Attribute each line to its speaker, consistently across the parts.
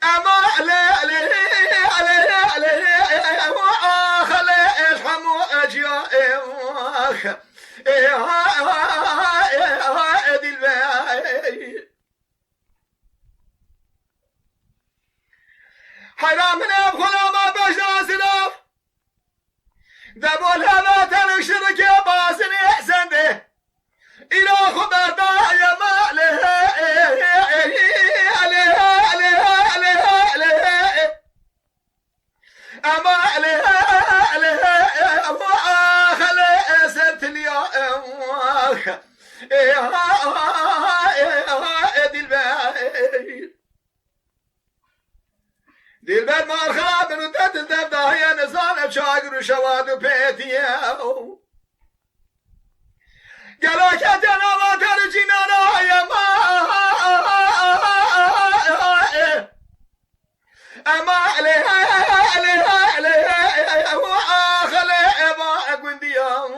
Speaker 1: اما حرام من خدا ما بجنا سلاف دبول هلا تنشر که باسن احسن ده اینا خبر دا یا ماله اما خلا سرت اليوم دلبر مارخا منو تدل دبداهی نزان چاگر و شواد و پیتیه گلاکت جنالا تر جینانا یما اما خلی با گندیا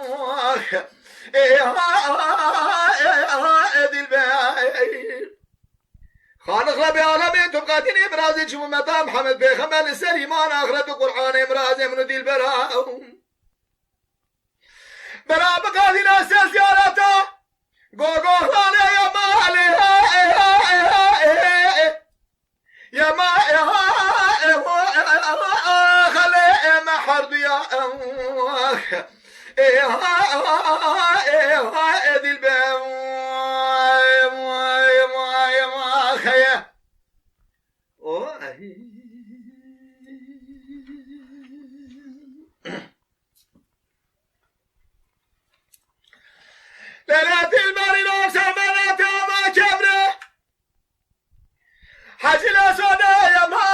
Speaker 1: دلبر خالق ربي عالمين تبقاتني برازي شمو متى محمد بيخمل السليمان آخرة قرآن امرازي من دي البراء برا بقاتنا سيل زيارتا قوقو خالي يا مالي يا ما خالي ما حرد يا دي البراء ليلة المريض سمرت ما كبره حجل صدى يا ما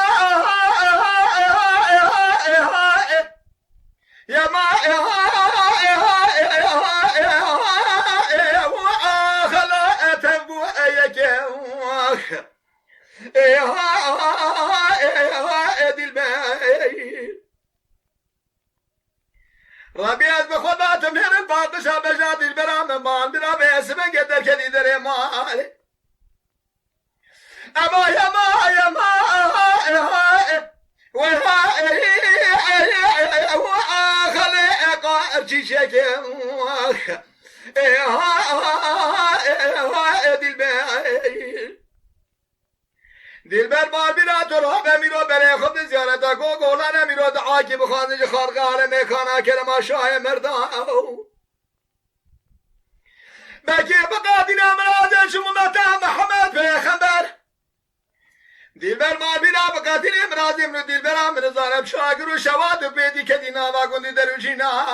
Speaker 1: يا ما خلا تبو ايك ربيت بخوضات مهر الفاقشة بجاد البرام مان بلا بيسمن قدر كذي دري مالي أما يا ما يا ما خلي قارجي شكي دلبر بار بیرا تو را بمیرو بره خود زیارتا کو گولان میرو دعا کی بخوانج خارقال میکانا کرما شاه مردان بکی بقادینا مرازن شمو متا محمد پیغمبر دلبر بار بیرا بقادینا مرازن رو دلبرم رضا شاگر و شواد و بیدی که دینا و گندی درو جینا